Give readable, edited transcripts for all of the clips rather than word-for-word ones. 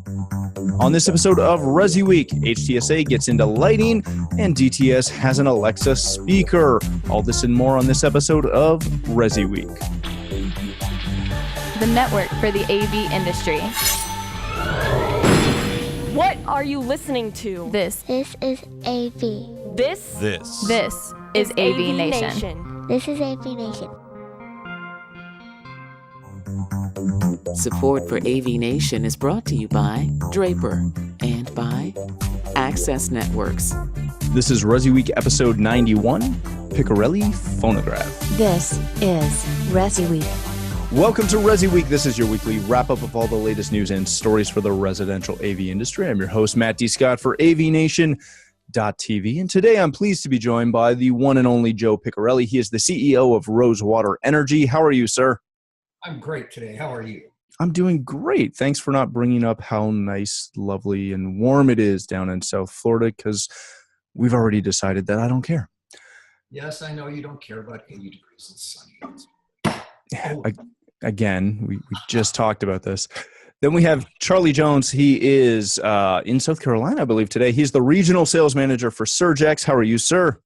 On this episode of ResiWeek, HTSA gets into lighting and DTS has an Alexa speaker. All this and more on this episode of ResiWeek. The network for the AV industry. What are you listening to? This is AV. This is AVNation. This is AVNation. Support for AVNation is brought to you by Draper and by Access Networks. This is ResiWeek episode 91, Piccirilli Phonograph. This is ResiWeek. Welcome to ResiWeek. This is your weekly wrap-up of all the latest news and stories for the residential AV industry. I'm your host, Matt D. Scott for AVNation.tv, and today I'm pleased to be joined by the one and only Joe Piccirilli. He is the CEO of Rosewater Energy. How are you, sir? I'm great today. How are you? I'm doing great. Thanks for not bringing up how nice, lovely, and warm it is down in South Florida, because we've already decided that I don't care. Yes, I know you don't care about 80 degrees and sunny. Again, we just talked about this. Then we have Charlie Jones. He is in South Carolina, I believe, today. He's the regional sales manager for Surgex. How are you, sir?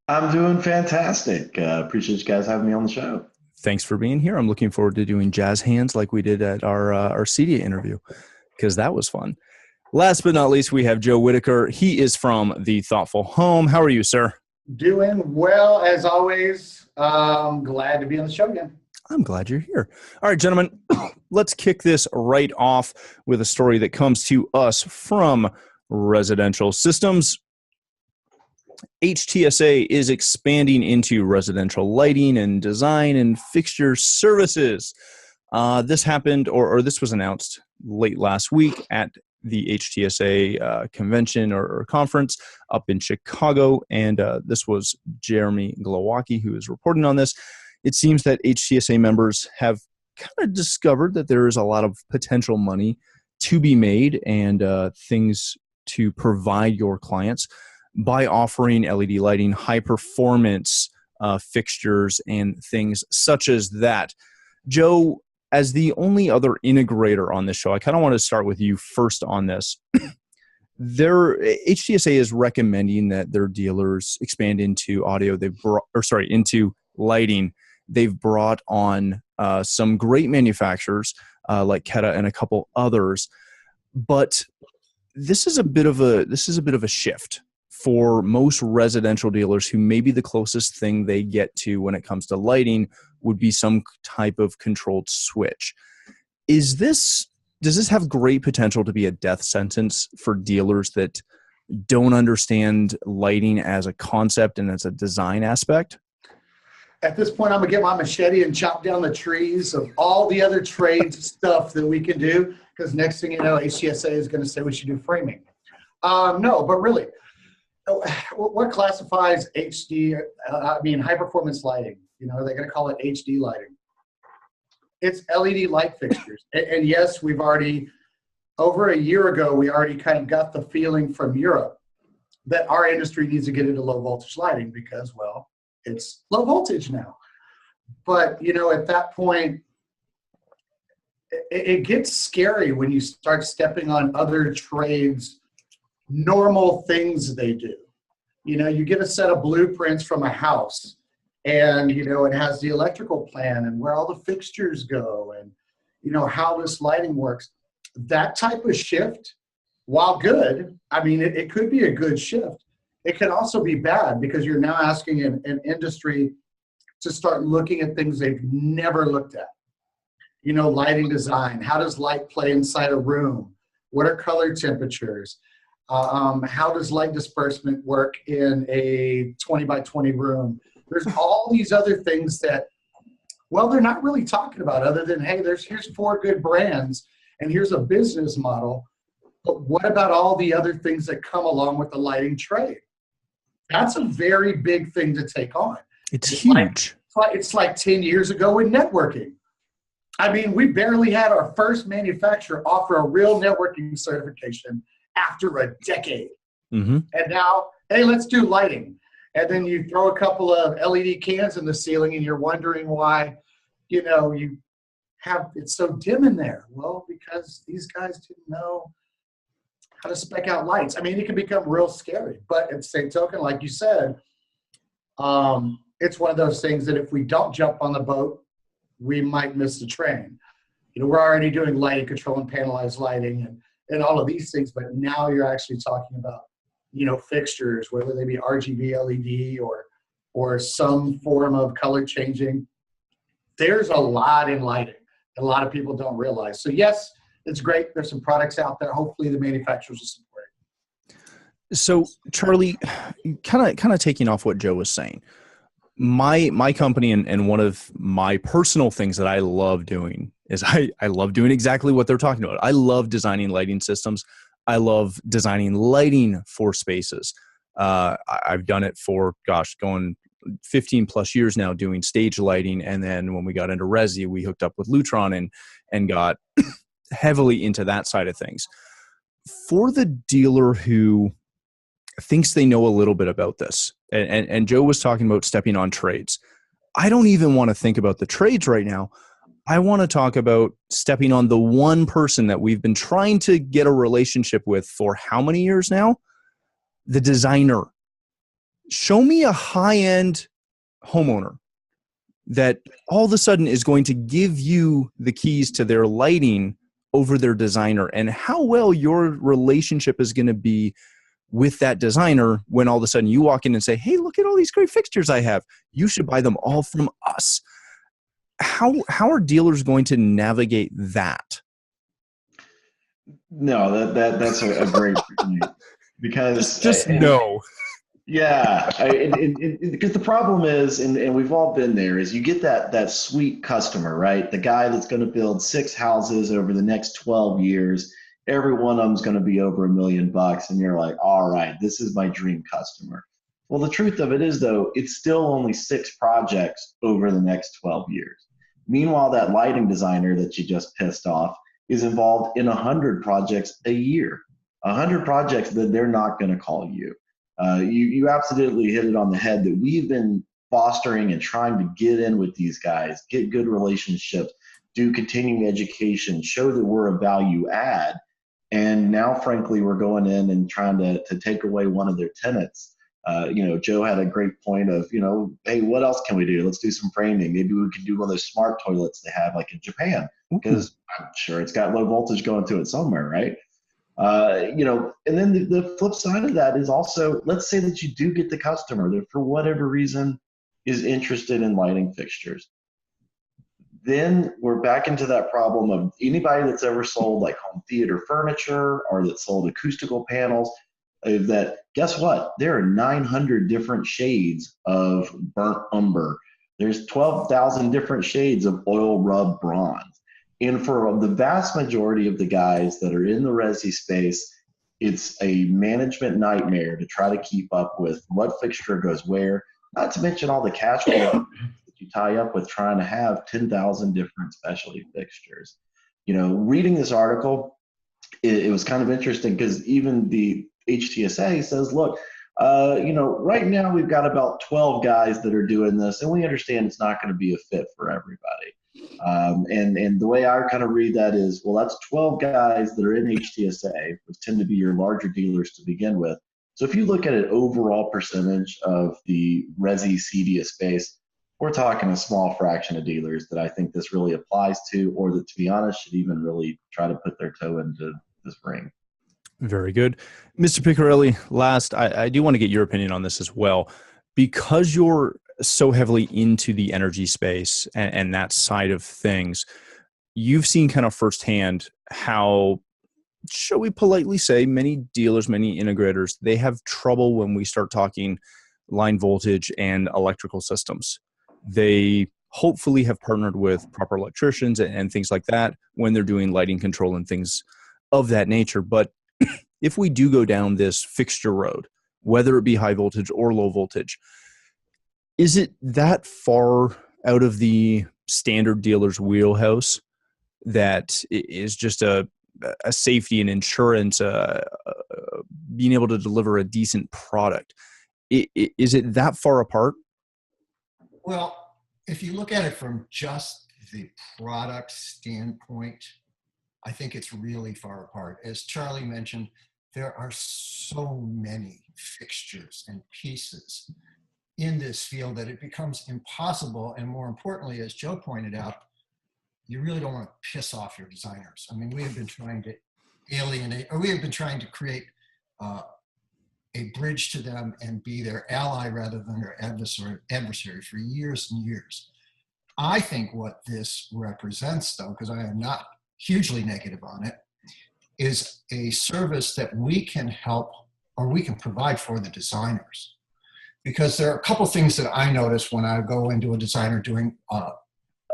I'm doing fantastic. Appreciate you guys having me on the show. Thanks for being here. I'm looking forward to doing jazz hands like we did at our CEDIA interview, because that was fun. Last but not least, we have Joe Whitacker. He is from The Thoughtful Home. How are you, sir? Doing well, as always. Glad to be on the show again. I'm glad you're here. All right, gentlemen, let's kick this right off with a story that comes to us from Residential Systems. HTSA is expanding into residential lighting and design and fixture services. This happened, or this was announced late last week at the HTSA convention or conference up in Chicago, and this was Jeremy Glowacki who is reporting on this. It seems that HTSA members have kind of discovered that there is a lot of potential money to be made and things to provide your clients by offering LED lighting, high performance fixtures, and things such as that. Joe, as the only other integrator on this show, I kind of want to start with you first on this. HTSA is recommending that their dealers expand into into lighting. They've brought on some great manufacturers like Keta and a couple others, but this is a bit of a shift for most residential dealers who maybe the closest thing they get to when it comes to lighting would be some type of controlled switch. Does this have great potential to be a death sentence for dealers that don't understand lighting as a concept and as a design aspect? At this point, I'm going to get my machete and chop down the trees of all the other trades stuff that we can do, because next thing you know, HTSA is going to say we should do framing. No, but really, what classifies high performance lighting? Are they going to call it HD lighting? It's LED light fixtures. And yes, we've already, over a year ago, we already kind of got the feeling from Europe that our industry needs to get into low voltage lighting because, well, it's low voltage now. But, at that point, it gets scary when you start stepping on other trades' normal things they do. You get a set of blueprints from a house and, it has the electrical plan and where all the fixtures go and, how this lighting works. That type of shift, while good, it could be a good shift. It can also be bad because you're now asking an industry to start looking at things they've never looked at. Lighting design. How does light play inside a room? What are color temperatures? How does light disbursement work in a 20 by 20 room? There's all these other things that, well, they're not really talking about other than, hey, here's 4 good brands and here's a business model. But what about all the other things that come along with the lighting trade? That's a very big thing to take on. It's huge. It's like 10 years ago with networking. We barely had our first manufacturer offer a real networking certification after a decade. Mm-hmm. And now, hey, let's do lighting. And then you throw a couple of LED cans in the ceiling and you're wondering why, you it's so dim in there? Well, because these guys didn't know how to spec out lights. I mean, it can become real scary, but at the same token, like you said, it's one of those things that if we don't jump on the boat, we might miss the train. You know, we're already doing lighting control and panelized lighting and all of these things, but now you're actually talking about, you know, fixtures, whether they be RGB LED or some form of color changing. There's a lot in lighting. A lot of people don't realize. So yes, it's great. There's some products out there. Hopefully the manufacturers will support it. So Charlie, kind of taking off what Joe was saying, my company and one of my personal things that I love doing is I love doing exactly what they're talking about. I love designing lighting systems. I love designing lighting for spaces. I've done it for, going 15 plus years now doing stage lighting. And then when we got into Resi, we hooked up with Lutron and got heavily into that side of things. For the dealer who thinks they know a little bit about this, and Joe was talking about stepping on trades. I don't even want to think about the trades right now. I want to talk about stepping on the one person that we've been trying to get a relationship with for how many years now? The designer. Show me a high-end homeowner that all of a sudden is going to give you the keys to their lighting over their designer, and how well your relationship is going to be with that designer when all of a sudden you walk in and say, hey, look at all these great fixtures I have. You should buy them all from us. How are dealers going to navigate that? No, that's a great point, because just no. Yeah, because the problem is, and we've all been there, is you get that sweet customer, right? The guy that's going to build 6 houses over the next 12 years. Every one of them's going to be over $1 million, and you're like, all right, this is my dream customer. Well, the truth of it is, though, it's still only 6 projects over the next 12 years. Meanwhile, that lighting designer that you just pissed off is involved in 100 projects a year, 100 projects that they're not going to call you. You absolutely hit it on the head that we've been fostering and trying to get in with these guys, get good relationships, do continuing education, show that we're a value add. And now, frankly, we're going in and trying to take away one of their tenants. Joe had a great point of, hey, what else can we do? Let's do some framing. Maybe we could do one of those smart toilets they have like in Japan, because I'm sure it's got low voltage going to it somewhere, right? And then the flip side of that is also, let's say that you do get the customer that for whatever reason is interested in lighting fixtures. Then we're back into that problem of anybody that's ever sold like home theater furniture or that sold acoustical panels, that guess what? There are 900 different shades of burnt umber. There's 12,000 different shades of oil rub bronze. And for the vast majority of the guys that are in the Resi space, it's a management nightmare to try to keep up with what fixture goes where, not to mention all the cash flow that you tie up with trying to have 10,000 different specialty fixtures. Reading this article, it was kind of interesting because even the HTSA says, look, right now we've got about 12 guys that are doing this, and we understand it's not going to be a fit for everybody. And the way I kind of read that is, well, that's 12 guys that are in HTSA, which tend to be your larger dealers to begin with. So if you look at an overall percentage of the Resi CEDIA space, we're talking a small fraction of dealers that I think this really applies to, or that, to be honest, should even really try to put their toe into this ring. Very good. Mr. Piccirilli, last, I do want to get your opinion on this as well. Because you're so heavily into the energy space and that side of things, you've seen kind of firsthand how, shall we politely say, many dealers, many integrators, they have trouble when we start talking line voltage and electrical systems. They hopefully have partnered with proper electricians and things like that when they're doing lighting control and things of that nature. But if we do go down this fixture road, whether it be high voltage or low voltage, is it that far out of the standard dealer's wheelhouse that is just a safety and insurance, being able to deliver a decent product? Is it that far apart? Well, if you look at it from just the product standpoint, I think it's really far apart. As Charlie mentioned, there are so many fixtures and pieces in this field that it becomes impossible. And more importantly, as Joe pointed out, you really don't want to piss off your designers. I mean, we have been trying to alienate, or we have been trying to create a bridge to them and be their ally rather than their adversary for years and years. I think what this represents, though, because I am not hugely negative on it, is a service that we can help or we can provide for the designers. Because there are a couple things that I notice when I go into a designer doing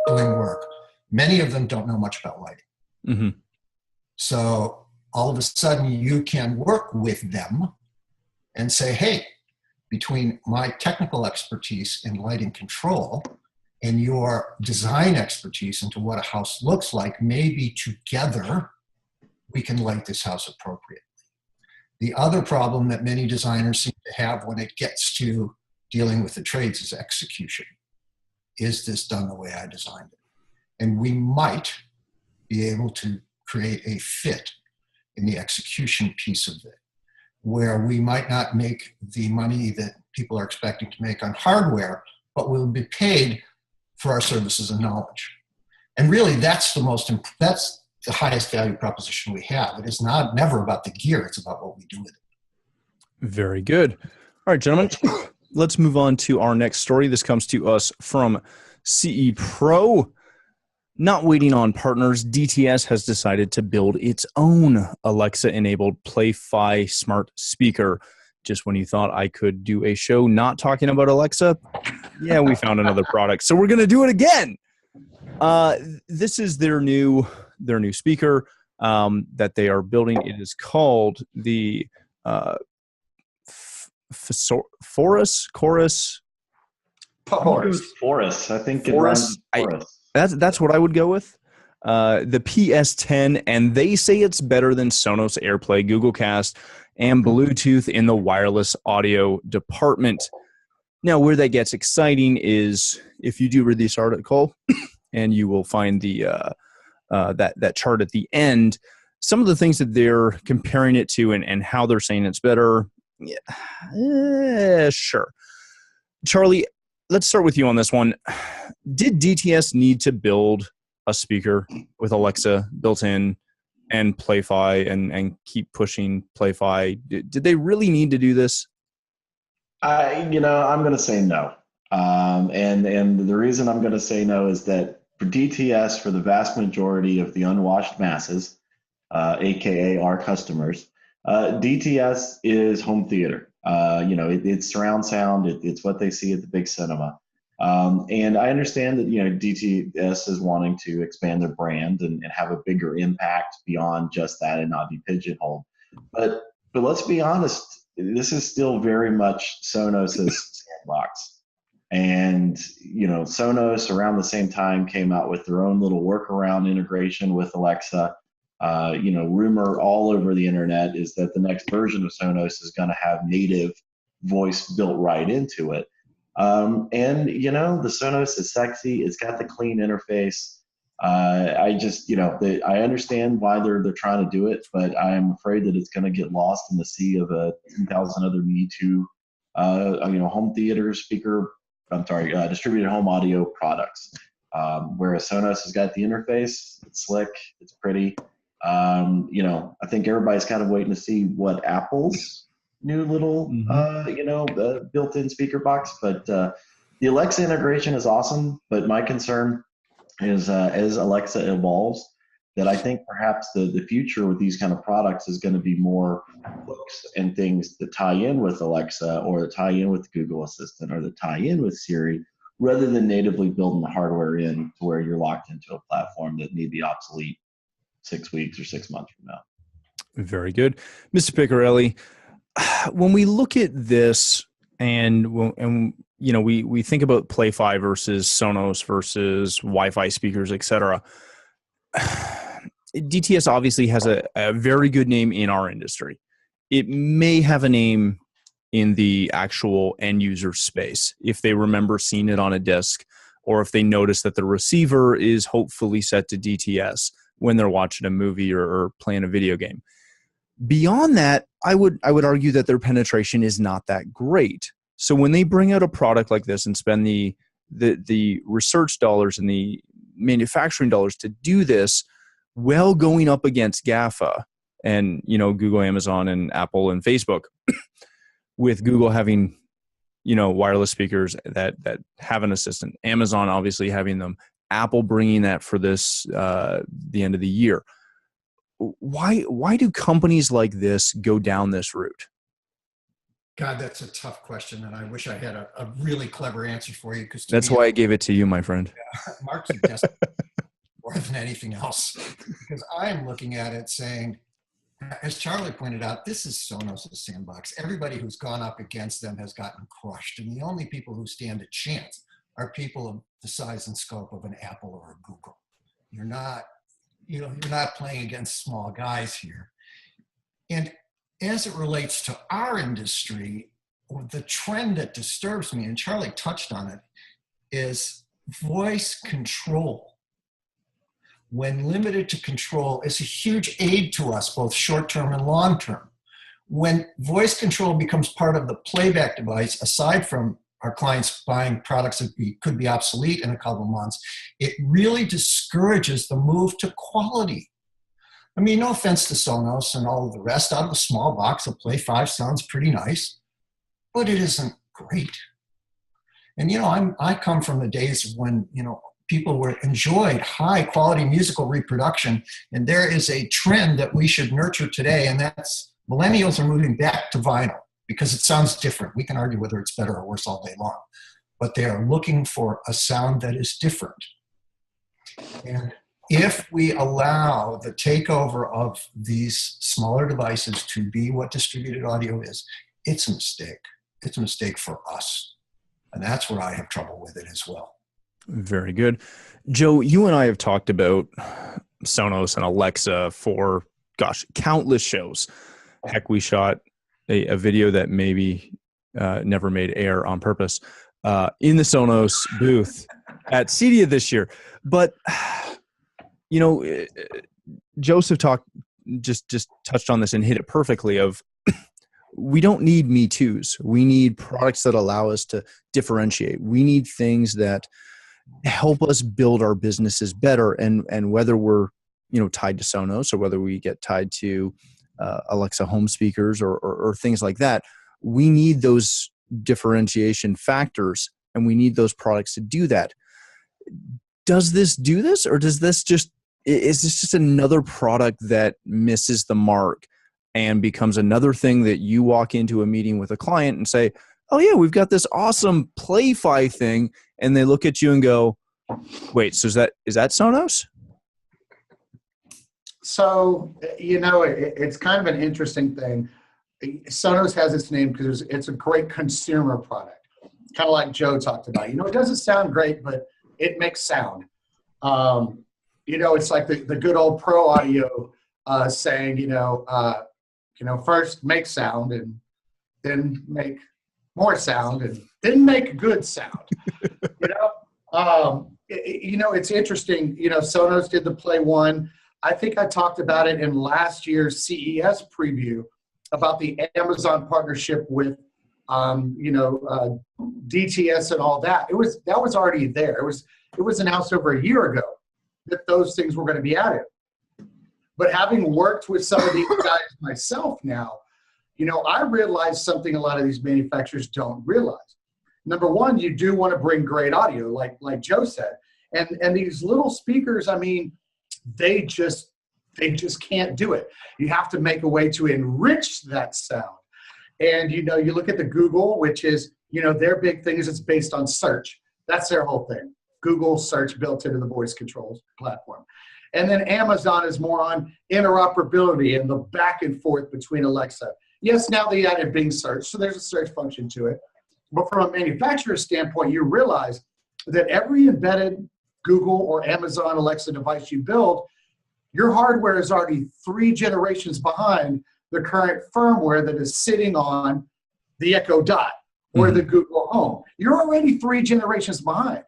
work. Many of them don't know much about lighting. Mm-hmm. So all of a sudden you can work with them and say, hey, between my technical expertise in lighting control and your design expertise into what a house looks like, maybe together we can light this house appropriately. The other problem that many designers seem to have when it gets to dealing with the trades is execution. Is this done the way I designed it? And we might be able to create a fit in the execution piece of it, where we might not make the money that people are expecting to make on hardware, but we'll be paid for our services and knowledge. And really, that's the highest value proposition we have. It is never about the gear, it's about what we do with it. Very good. All right, gentlemen, let's move on to our next story. This comes to us from CE Pro. Not waiting on partners, DTS has decided to build its own Alexa-enabled Play-Fi smart speaker. Just when you thought I could do a show not talking about Alexa, yeah, we found another product. So we're going to do it again. This is their new speaker that they are building. It is called the Forest Chorus. Forest. I think Forest. That's what I would go with. The PS10, and they say it's better than Sonos AirPlay, Google Cast, and Bluetooth in the wireless audio department. Now, where that gets exciting is if you do read this article, and you will find the that chart at the end, some of the things that they're comparing it to and how they're saying it's better. Yeah, sure. Charlie, let's start with you on this one. Did DTS need to build a speaker with Alexa built in and Play-Fi and keep pushing Play-Fi? Did they really need to do this? I'm going to say no. And the reason I'm going to say no is that for DTS, for the vast majority of the unwashed masses, AKA our customers, DTS is home theater. It's surround sound. It's what they see at the big cinema. And I understand that, DTS is wanting to expand their brand and have a bigger impact beyond just that and not be pigeonholed. But let's be honest, this is still very much Sonos's sandbox. And, Sonos around the same time came out with their own little workaround integration with Alexa. Rumor all over the internet is that the next version of Sonos is going to have native voice built right into it. The Sonos is sexy. It's got the clean interface. I understand why they're trying to do it, but I'm afraid that it's going to get lost in the sea of 10,000 other Me Too, home theater distributed home audio products. Whereas Sonos has got the interface, it's slick, it's pretty. I think everybody's kind of waiting to see what Apple's new little, built-in speaker box. But the Alexa integration is awesome. But my concern is as Alexa evolves, that I think perhaps the future with these kind of products is going to be more hooks and things that tie in with Alexa or that tie in with Google Assistant or that tie in with Siri, rather than natively building the hardware in to where you're locked into a platform that may be obsolete 6 weeks or 6 months from now. Very good. Mr. Piccirilli, when we look at this and we think about Play-Fi versus Sonos versus Wi-Fi speakers, etc., DTS obviously has a very good name in our industry. It may have a name in the actual end user space if they remember seeing it on a disc or if they notice that the receiver is hopefully set to DTS when they're watching a movie or playing a video game. Beyond that, I would argue that their penetration is not that great. So when they bring out a product like this and spend the research dollars and the manufacturing dollars to do this, while going up against GAFA and, you know, Google, Amazon, and Apple and Facebook, with Google having, you know, wireless speakers that have an assistant, Amazon obviously having them, Apple bringing that for this the end of the year. Why do companies like this go down this route? God, that's a tough question, and I wish I had a really clever answer for you. Because that's why I gave it to you, my friend. Mark's a guest more than anything else, because I'm looking at it saying, as Charlie pointed out, this is Sonos' sandbox. Everybody who's gone up against them has gotten crushed, and the only people who stand a chance are people of the size and scope of an Apple or a Google. You're not playing against small guys here. And as it relates to our industry, the trend that disturbs me, and Charlie touched on it, is voice control. When limited to control, is a huge aid to us, both short-term and long-term. When voice control becomes part of the playback device, aside from our clients buying products that could be obsolete in a couple of months, it really discourages the move to quality. I mean, no offense to Sonos and all of the rest, out of a small box, a Play 5 sounds pretty nice, but it isn't great. And, you know, I come from the days when, you know, people enjoyed high quality musical reproduction, and there is a trend that we should nurture today, and that's millennials are moving back to vinyl because it sounds different. We can argue whether it's better or worse all day long, but they are looking for a sound that is different. And if we allow the takeover of these smaller devices to be what distributed audio is, it's a mistake. It's a mistake for us. And that's where I have trouble with it as well. Very good. Joe, you and I have talked about Sonos and Alexa for, countless shows. Heck, we shot a video that maybe never made air on purpose in the Sonos booth at CEDIA this year. But you know, Joseph just touched on this and hit it perfectly of we don't need Me Too's. We need products that allow us to differentiate. We need things that help us build our businesses better. And whether we're, you know, tied to Sonos or whether we get tied to Alexa home speakers or things like that, we need those differentiation factors and we need those products to do that. Does this do this, or is this just another product that misses the mark and becomes another thing that you walk into a meeting with a client and say, oh yeah, we've got this awesome Play-Fi thing, and they look at you and go, wait, so is that Sonos? So, you know, it's kind of an interesting thing. Sonos has its name because it's a great consumer product, kind of like Joe talked about. You know, it doesn't sound great, but it makes sound. You know, it's like the good old pro audio saying, first make sound and then make more sound and then make good sound. It's interesting. You know, Sonos did the Play 1. I think I talked about it in last year's CES preview about the Amazon partnership with, DTS and all that. That was already there. It was announced over a year ago that those things were going to be added. But having worked with some of these guys myself now, you know, I realized something a lot of these manufacturers don't realize. Number one, you do want to bring great audio, like Joe said. And these little speakers, I mean, they just can't do it. You have to make a way to enrich that sound. And, you know, you look at the Google, which is, you know, their big thing is it's based on search. That's their whole thing. Google search built into the voice controls platform. And then Amazon is more on interoperability and the back and forth between Alexa. Yes, now they added Bing search, so there's a search function to it. But from a manufacturer standpoint, you realize that every embedded Google or Amazon Alexa device you build, your hardware is already 3 generations behind the current firmware that is sitting on the Echo Dot or the Google Home. You're already 3 generations behind.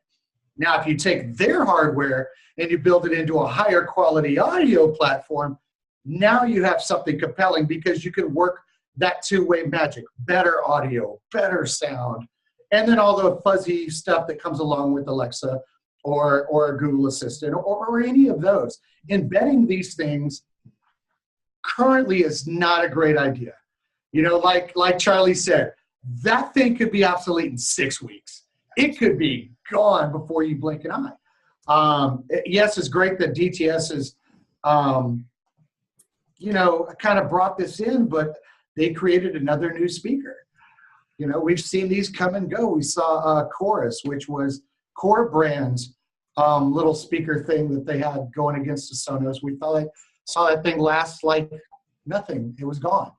Now, if you take their hardware and you build it into a higher quality audio platform, now you have something compelling because you can work that two-way magic, better audio, better sound, and then all the fuzzy stuff that comes along with Alexa or a Google Assistant or any of those. Embedding these things currently is not a great idea. You know, like Charlie said, that thing could be obsolete in 6 weeks. It could be gone before you blink an eye. Yes, it's great that DTS is, you know, kind of brought this in, but they created another new speaker. You know, we've seen these come and go. We saw Chorus, which was Core Brand's little speaker thing that they had going against the Sonos. We saw that thing last like nothing. It was gone.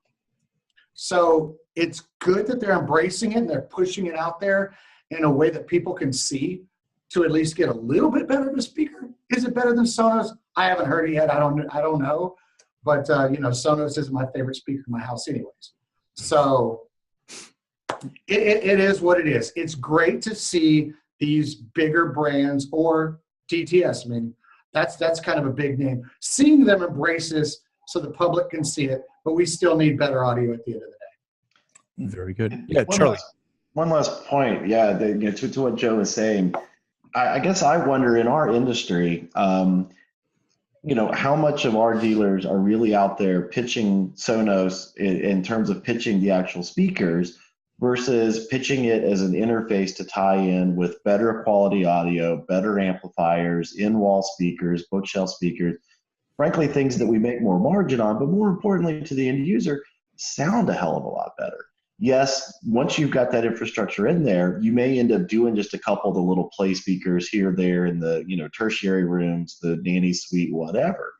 So it's good that they're embracing it and they're pushing it out there in a way that people can see to at least get a little bit better of a speaker. Is it better than Sonos? I haven't heard it yet. I don't know. But, you know, Sonos is my favorite speaker in my house anyways. So it is what it is. It's great to see these bigger brands or DTS. I mean, that's kind of a big name. Seeing them embrace this so the public can see it, but we still need better audio at the end of the day. Very good. Yeah, Charlie. One last point. Yeah, to what Joe was saying. I guess I wonder in our industry, you know, how much of our dealers are really out there pitching Sonos in terms of pitching the actual speakers versus pitching it as an interface to tie in with better quality audio, better amplifiers, in-wall speakers, bookshelf speakers, frankly, things that we make more margin on, but more importantly to the end user, sound a hell of a lot better. Yes, once you've got that infrastructure in there, you may end up doing just a couple of the little play speakers here, there in the, you know, tertiary rooms, the nanny suite, whatever.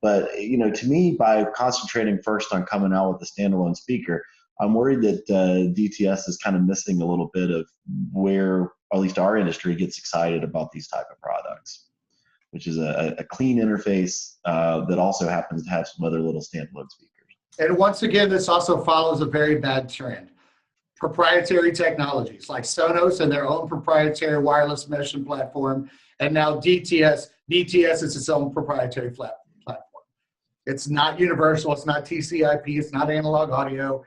But, you know, to me, by concentrating first on coming out with a standalone speaker, I'm worried that DTS is kind of missing a little bit of where at least our industry gets excited about these type of products, which is a clean interface that also happens to have some other little standalone speakers. And once again, this also follows a very bad trend. Proprietary technologies like Sonos and their own proprietary wireless meshing platform, and now DTS. DTS is its own proprietary platform. It's not universal, it's not TCP, it's not analog audio.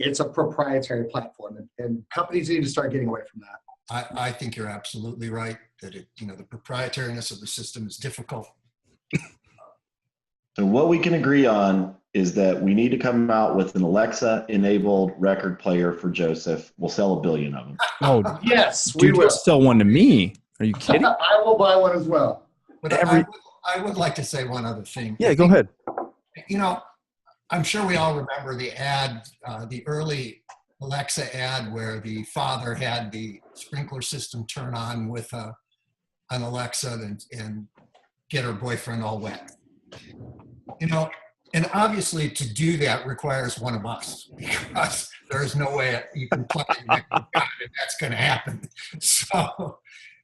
It's a proprietary platform, and companies need to start getting away from that. I think you're absolutely right that you know, the proprietariness of the system is difficult. So what we can agree on is that we need to come out with an Alexa-enabled record player for Joseph. We'll sell 1 billion of them. Oh, yes, dude, we will. you'll sell one to me. Are you kidding? I will buy one as well. But I would like to say one other thing. Yeah, go ahead. You know, I'm sure we all remember the ad, the early Alexa ad where the father had the sprinkler system turn on with an Alexa and get her boyfriend all wet. You know, and obviously to do that requires one of us because there's no way you can plug it and that's going to happen. So,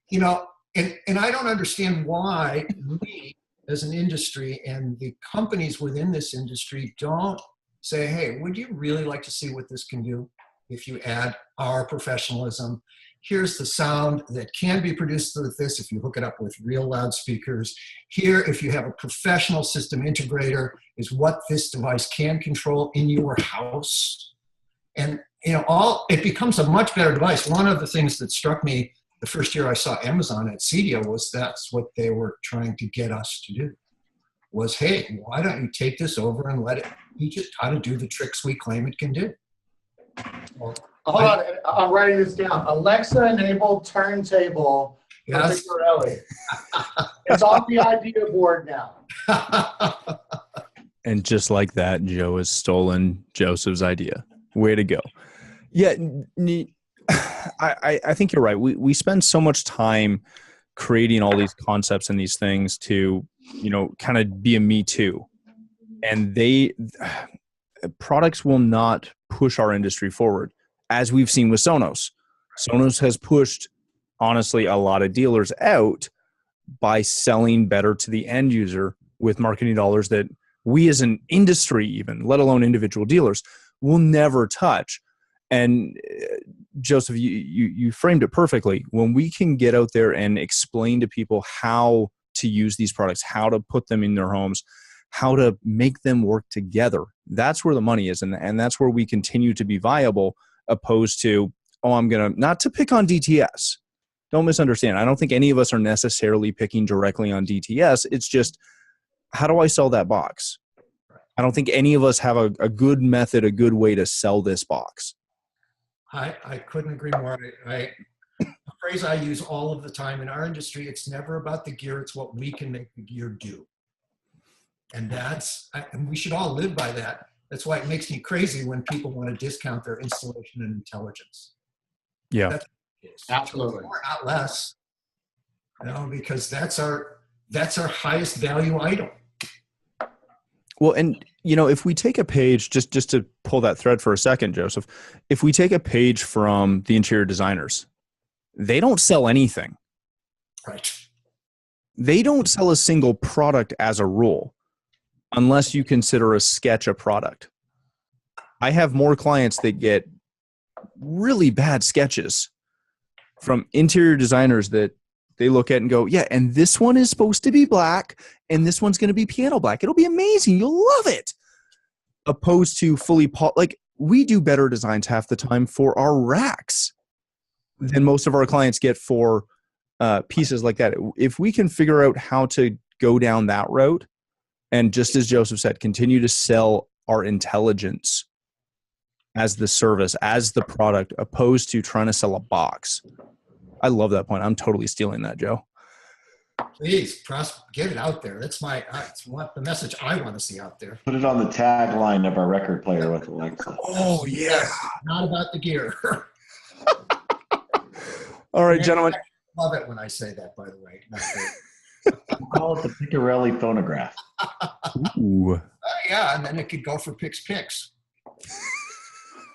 you know, and I don't understand why we as an industry and the companies within this industry don't say, hey, would you really like to see what this can do if you add our professionalism? Here's the sound that can be produced with this if you hook it up with real loudspeakers. Here, if you have a professional system integrator, is what this device can control in your house. And you know, it becomes a much better device. One of the things that struck me the first year I saw Amazon at CEDIA was that's what they were trying to get us to do. Was, hey, why don't you take this over and let it teach it how to do the tricks we claim it can do? Well, hold on, I'm writing this down. Alexa-enabled turntable for Piccirilli. It's off the idea board now. And just like that, Joe has stolen Joseph's idea. Way to go. Yeah, I think you're right. We spend so much time creating all these concepts and these things to, you know, kind of be a me too. And products will not push our industry forward, as we've seen with Sonos. Sonos has pushed, honestly, a lot of dealers out by selling better to the end user with marketing dollars that we as an industry even, let alone individual dealers, will never touch. And Joseph, you framed it perfectly. When we can get out there and explain to people how to use these products, how to put them in their homes, how to make them work together, that's where the money is. And that's where we continue to be viable, opposed to, not to pick on DTS. Don't misunderstand. I don't think any of us are necessarily picking directly on DTS. It's just, how do I sell that box? I don't think any of us have a good method, a good way to sell this box. I couldn't agree more. A phrase I use all of the time in our industry, it's never about the gear, it's what we can make the gear do. And and we should all live by that. That's why it makes me crazy when people want to discount their installation and intelligence. Yeah. That's Absolutely. More, not less. Because that's our highest value item. Well, and if we take a page, just to pull that thread for a second, Joseph, if we take a page from the interior designers, they don't sell anything. Right. They don't sell a single product as a rule, unless you consider a sketch a product. I have more clients that get really bad sketches from interior designers that they look at and go, yeah, and this one is supposed to be black, and this one's going to be piano black. It'll be amazing. You'll love it. Opposed to fully like, we do better designs half the time for our racks than most of our clients get for pieces like that. If we can figure out how to go down that route, and just as Joseph said, continue to sell our intelligence as the service, as the product, opposed to trying to sell a box. I love that point. I'm totally stealing that, Joe. Please, get it out there. That's the message I want to see out there. Put it on the tagline of our record player with Alexa. Oh, yeah. Not about the gear. All right, gentlemen. I love it when I say that, by the way. We'll call it the Piccirilli phonograph. Ooh. Yeah, and then it could go for picks.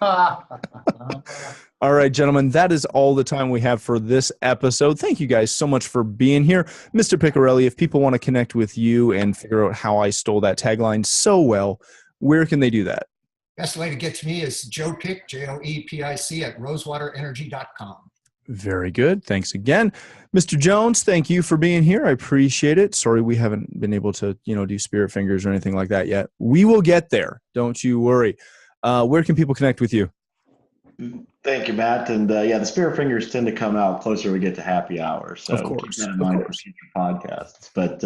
All right, gentlemen, that is all the time we have for this episode. Thank you guys so much for being here. Mr. Piccirilli, if people want to connect with you and figure out how I stole that tagline so well, where can they do that? Best way to get to me is Joe Pick, JOEPIC at rosewaterenergy.com. Very good. Thanks again. Mr. Jones, thank you for being here. I appreciate it. Sorry we haven't been able to, do spirit fingers or anything like that yet. We will get there. Don't you worry. Where can people connect with you? Thank you, Matt. And the spirit fingers tend to come out closer we get to happy hour. So of course, keep that in mind for future podcasts. But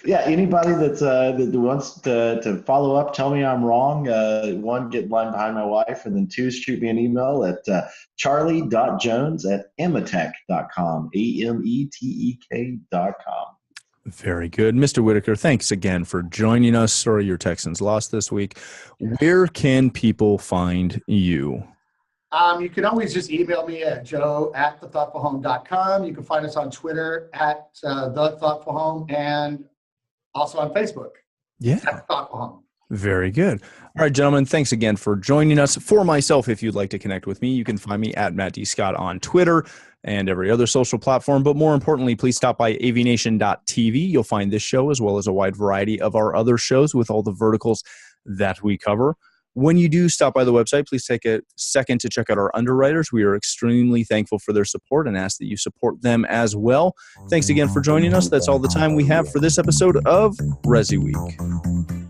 anybody that wants to follow up, tell me I'm wrong. One, get line behind my wife, and then two, shoot me an email at charlie.jones@ametek.com, AMETEK.com. Very good. Mr. Whitaker, thanks again for joining us. Sorry your Texans lost this week. Where can people find you? You can always just email me at joe@thethoughtfulhome.com. You can find us on Twitter at The Thoughtful Home, and also on Facebook. Yeah. At The Thoughtful Home. Very good. All right, gentlemen, thanks again for joining us. For myself, if you'd like to connect with me, you can find me at Matt D. Scott on Twitter and every other social platform. But more importantly, please stop by AVNation.tv. You'll find this show as well as a wide variety of our other shows with all the verticals that we cover. When you do stop by the website, please take a second to check out our underwriters. We are extremely thankful for their support and ask that you support them as well. Thanks again for joining us. That's all the time we have for this episode of ResiWeek.